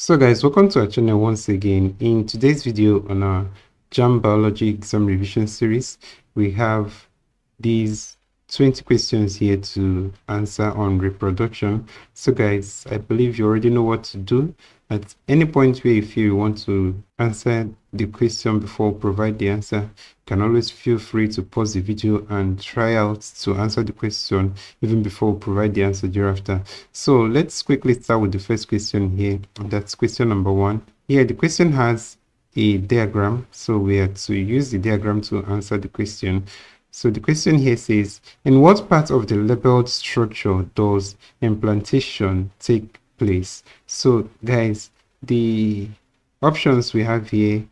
So guys, welcome to our channel once again. In today's video on our JAMB biology exam revision series, we have these 20 questions here to answer on reproduction. So guys, I believe you already know what to do. At any point where you feel you want to answer the question before provide the answer, you can always feel free to pause the video and try out to answer the question even before we provide the answer thereafter. So let's quickly start with the first question here. That's question number 1. Here the question has a diagram, so we are to use the diagram to answer the question. So the question here says, in what part of the labeled structure does implantation take place? So guys, the options we have here,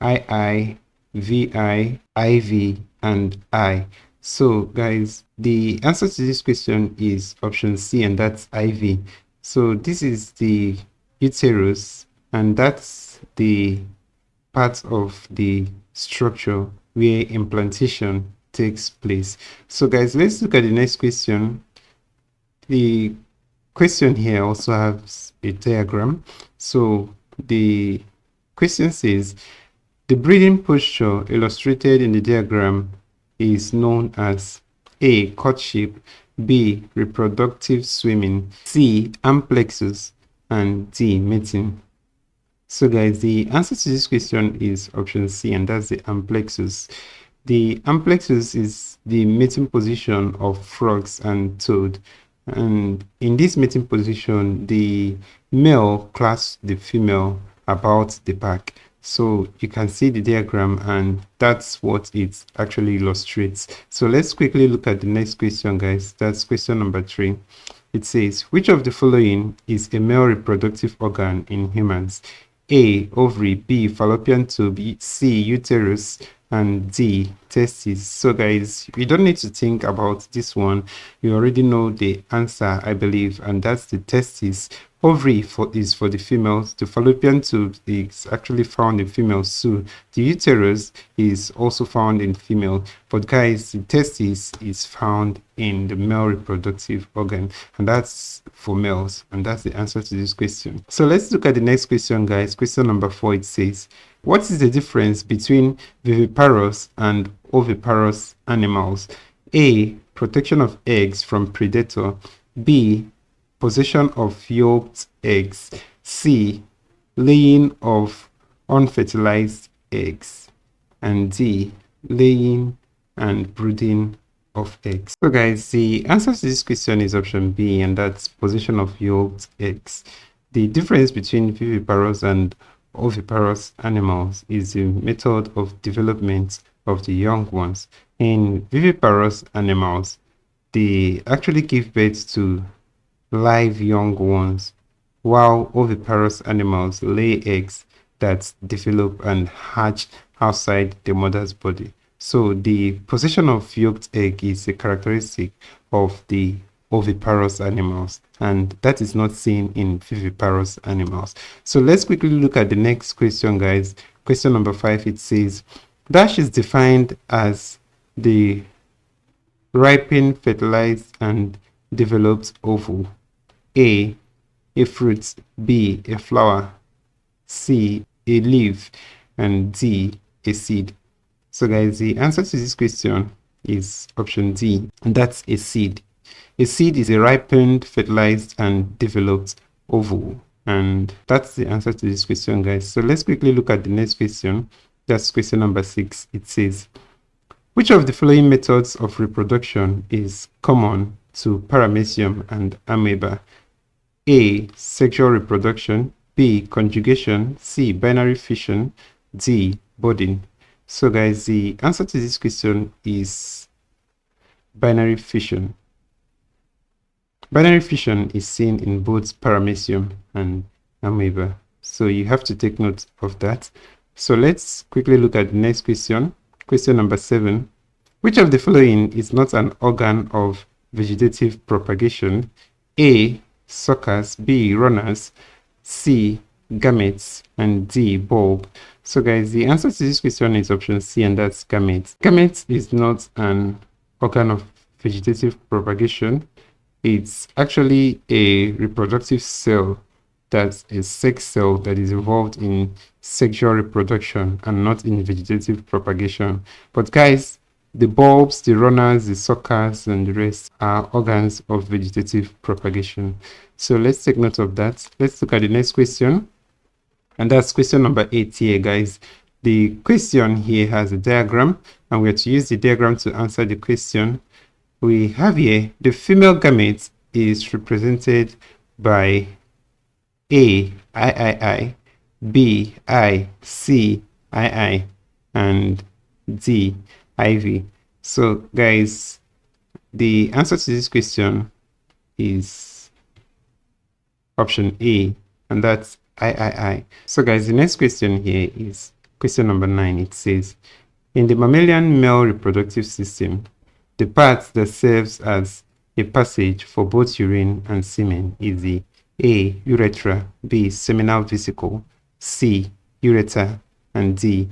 II, VI, IV, and I. So guys, the answer to this question is option C, and that's IV. So this is the uterus, and that's the part of the structure where implantation takes place. So guys, let's look at the next question. The question here also has a diagram. So the question says, the breathing posture illustrated in the diagram is known as A, courtship, B, reproductive swimming, C, amplexus, and D, mating. So guys, the answer to this question is option C, and that's the amplexus. The amplexus is the mating position of frogs and toad. And in this mating position, the male clasps the female about the back. So you can see the diagram, and that's what it actually illustrates. So let's quickly look at the next question, guys. That's question number 3. It says, which of the following is a male reproductive organ in humans? A, ovary, B, fallopian tube, C, uterus, and D, testes. So guys, we don't need to think about this one. You already know the answer, I believe, and that's the testes. Ovary is for the females. The fallopian tube is actually found in females too. The uterus is also found in female. But guys, the testes is found in the male reproductive organ, and that's for males. And that's the answer to this question. So let's look at the next question, guys. Question number 4. It says, what is the difference between viviparous and oviparous animals? A, protection of eggs from predator. B, possession of yolked eggs. C, laying of unfertilized eggs. And D, laying and brooding of eggs. So guys, the answer to this question is option B, and that's possession of yolked eggs. The difference between viviparous and oviparous animals is the method of development of the young ones. In viviparous animals, they actually give birth to live young ones, while oviparous animals lay eggs that develop and hatch outside the mother's body. So the possession of yolked egg is a characteristic of the oviparous animals, and that is not seen in viviparous animals. So let's quickly look at the next question, guys. Question number 5. It says, dash is defined as the ripened, fertilized, and developed ovule. A, a fruit. B, a flower. C, a leaf. And D, a seed. So guys, the answer to this question is option D, and that's a seed. A seed is a ripened, fertilized, and developed ovule. And that's the answer to this question, guys. So let's quickly look at the next question. That's question number 6. It says, which of the following methods of reproduction is common to paramecium and amoeba? A, sexual reproduction. B, conjugation. C, binary fission. D, budding. So guys, the answer to this question is binary fission. Binary fission is seen in both paramecium and amoeba, so you have to take note of that. So let's quickly look at the next question. Question number 7. Which of the following is not an organ of vegetative propagation? A, suckers. B, runners. C, gametes. And D, bulb. So guys, the answer to this question is option C, and that's gametes. Gametes is not an organ of vegetative propagation. It's actually a reproductive cell that's a sex cell that is involved in sexual reproduction and not in vegetative propagation. But guys, the bulbs, the runners, the suckers, and the rest are organs of vegetative propagation. So let's take note of that. Let's look at the next question. And that's question number 8 here, guys. The question here has a diagram, and we are to use the diagram to answer the question. We have here the female gamete is represented by A, III, B, I, C, II, and D, IV. So guys, the answer to this question is option A, and that's III. So guys, the next question here is question number 9. It says, in the mammalian male reproductive system, the part that serves as a passage for both urine and semen is the A, urethra, B, seminal vesicle, C, ureter, and D,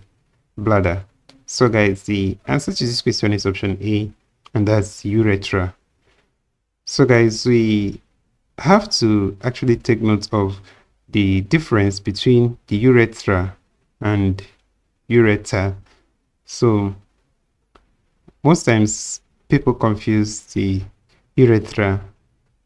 bladder. So guys, the answer to this question is option A, and that's urethra. So guys, we have to actually take note of the difference between the urethra and ureter. So most times people confuse the urethra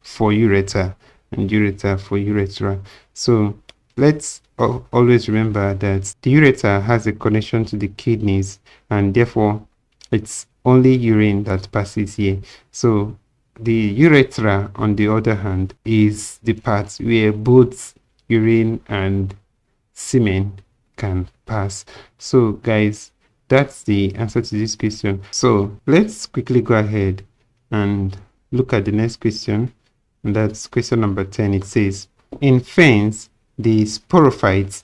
for ureter and ureter for urethra. So let's always remember that the ureter has a connection to the kidneys, and therefore it's only urine that passes here. So the urethra, on the other hand, is the part where both urine and semen can pass. So guys, that's the answer to this question. So let's quickly go ahead and look at the next question, and that's question number 10. It says, in ferns, the sporophyte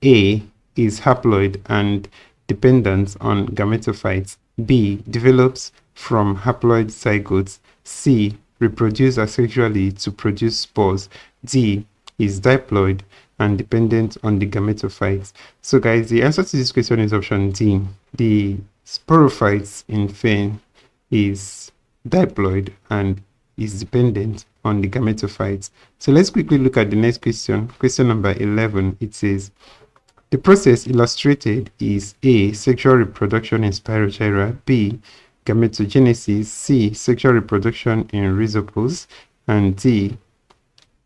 A is haploid and dependent on gametophytes. B develops from haploid zygotes. C reproduce asexually to produce spores. D is diploid and dependent on the gametophytes. So guys, the answer to this question is option D. The sporophytes in fern is diploid and is dependent on the gametophytes. So let's quickly look at the next question. Question number 11. It says, the process illustrated is A, sexual reproduction in Spirogyra, B, gametogenesis, C, sexual reproduction in Rhizopus, and D,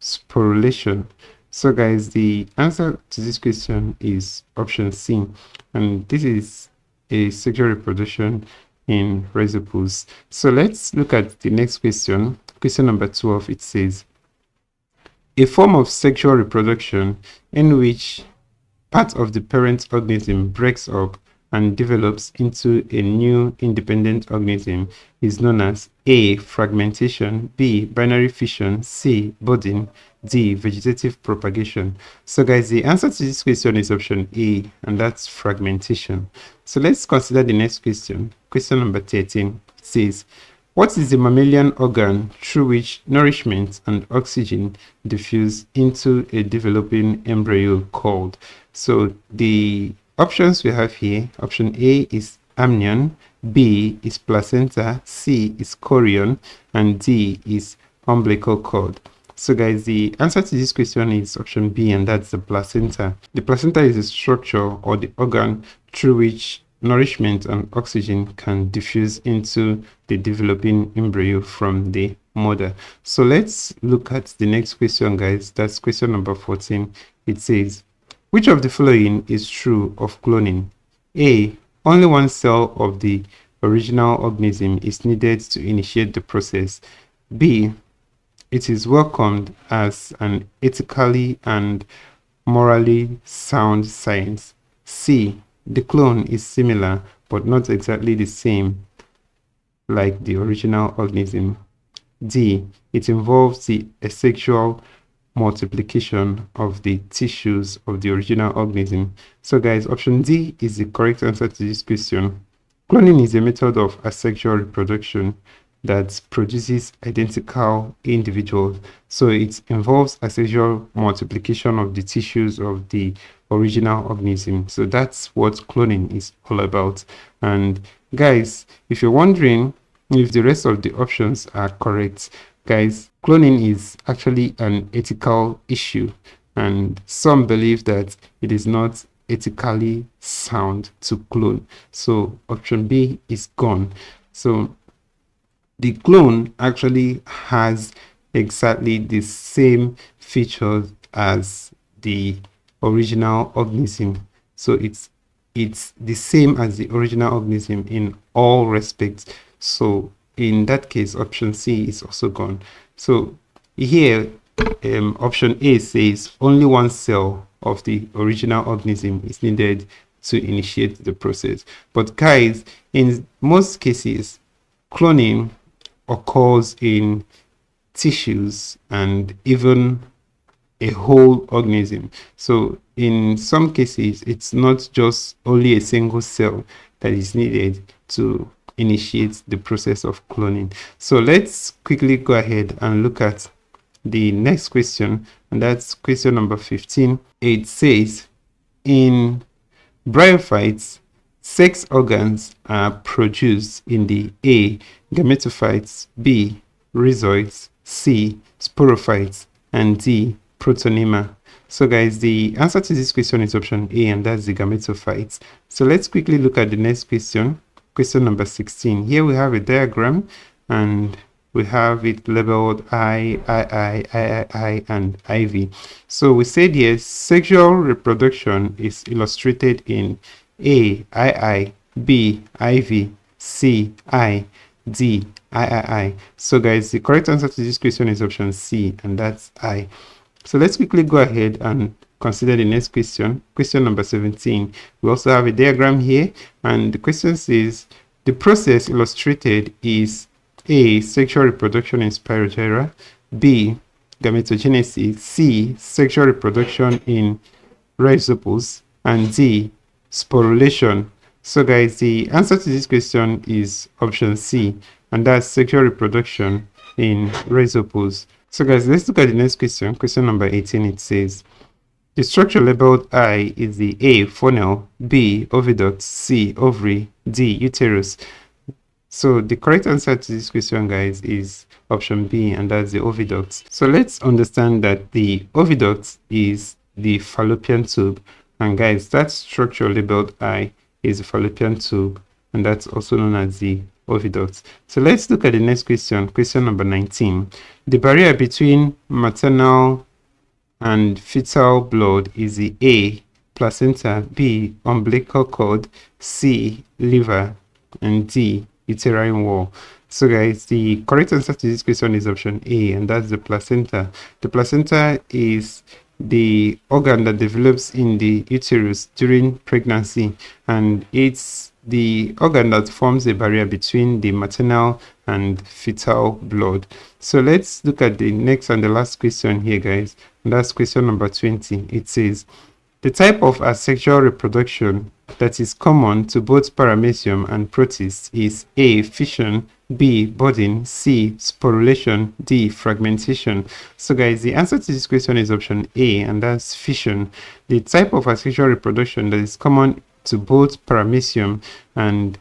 sporulation. So guys, the answer to this question is option C, and this is a sexual reproduction in Rhizopus. So let's look at the next question. Question number 12. It says, a form of sexual reproduction in which part of the parent organism breaks up and develops into a new independent organism is known as A, fragmentation, B, binary fission, C, budding, D, vegetative propagation. So guys, the answer to this question is option A, and that's fragmentation. So let's consider the next question. Question number 13. It says, what is the mammalian organ through which nourishment and oxygen diffuse into a developing embryo called? So the options we have here, option A is amnion, B is placenta, C is chorion, and D is umbilical cord. So guys, the answer to this question is option B, and that's the placenta. The placenta is the structure or the organ through which nourishment and oxygen can diffuse into the developing embryo from the mother. So let's look at the next question, guys. That's question number 14. It says, which of the following is true of cloning? A, only one cell of the original organism is needed to initiate the process. B, it is welcomed as an ethically and morally sound science. C, the clone is similar but not exactly the same like the original organism. D, it involves the asexual multiplication of the tissues of the original organism. So guys, option D is the correct answer to this question. Cloning is a method of asexual reproduction that produces identical individuals. So it involves asexual multiplication of the tissues of the original organism. So that's what cloning is all about. And guys, if you're wondering if the rest of the options are correct, guys, cloning is actually an ethical issue and some believe that it is not ethically sound to clone. So option B is gone. So the clone actually has exactly the same features as the original organism. So it's the same as the original organism in all respects. So in that case, option C is also gone. So here, option A says only one cell of the original organism is needed to initiate the process. But guys, in most cases, cloning occurs in tissues and even a whole organism. So in some cases, it's not just only a single cell that is needed to initiate the process of cloning. So let's quickly go ahead and look at the next question, and that's question number 15. It says, in bryophytes, sex organs are produced in the A, gametophytes, B, rhizoids, C, sporophytes, and D, protonema. So guys, the answer to this question is option A, and that's the gametophytes. So let's quickly look at the next question, question number 16. Here we have a diagram, and we have it labeled I, and IV. So we said here, sexual reproduction is illustrated in A, II, B, IV, C, I, D, III. So guys, the correct answer to this question is option C, and that's I. So let's quickly go ahead and consider the next question, question number 17. We also have a diagram here, and the question says, the process illustrated is A, sexual reproduction in Spirogyra, B, gametogenesis, C, sexual reproduction in rhizopus, and D, sporulation. So guys, the answer to this question is option C, and that's sexual reproduction in rhizopus. So guys, let's look at the next question, question number 18. It says, the structure labeled I is the A, funnel, B, oviduct, C, ovary, D, uterus. So the correct answer to this question, guys, is option B, and that's the oviduct. So let's understand that the oviduct is the fallopian tube, and guys, that structure labeled I is the fallopian tube, and that's also known as the oviduct. So let's look at the next question, question number 19. The barrier between maternal and fetal blood is the A, placenta, B, umbilical cord, C, liver, and D, uterine wall. So guys, the correct answer to this question is option A, and that's the placenta. The placenta is the organ that develops in the uterus during pregnancy, and it's the organ that forms a barrier between the maternal and fetal blood. So let's look at the next and the last question here, guys, and that's question number 20. It says, the type of asexual reproduction that is common to both paramecium and protists is A, fission, B, budding, C, sporulation, D, fragmentation. So guys, the answer to this question is option A, and that's fission. The type of asexual reproduction that is common to both paramecium and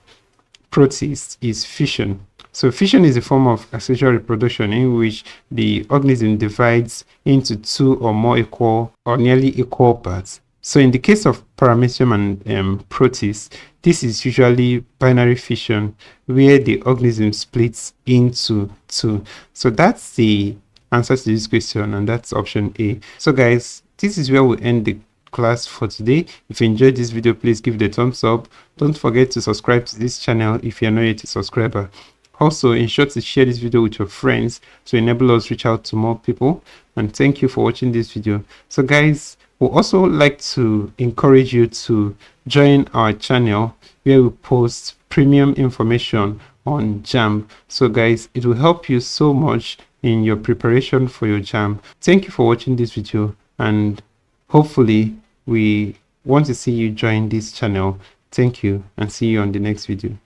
protists is fission. So fission is a form of asexual reproduction in which the organism divides into two or more equal or nearly equal parts. So in the case of paramecium and protists, this is usually binary fission, where the organism splits into two. So that's the answer to this question, and that's option A. So guys, this is where we end the class for today. If you enjoyed this video, please give it a thumbs up. Don't forget to subscribe to this channel if you're not yet a subscriber. Also, ensure to share this video with your friends to enable us reach out to more people. And thank you for watching this video. So guys, we'd also like to encourage you to join our channel where we post premium information on JAMB. So guys, it will help you so much in your preparation for your JAMB. Thank you for watching this video, and hopefully we want to see you join this channel. Thank you, and see you on the next video.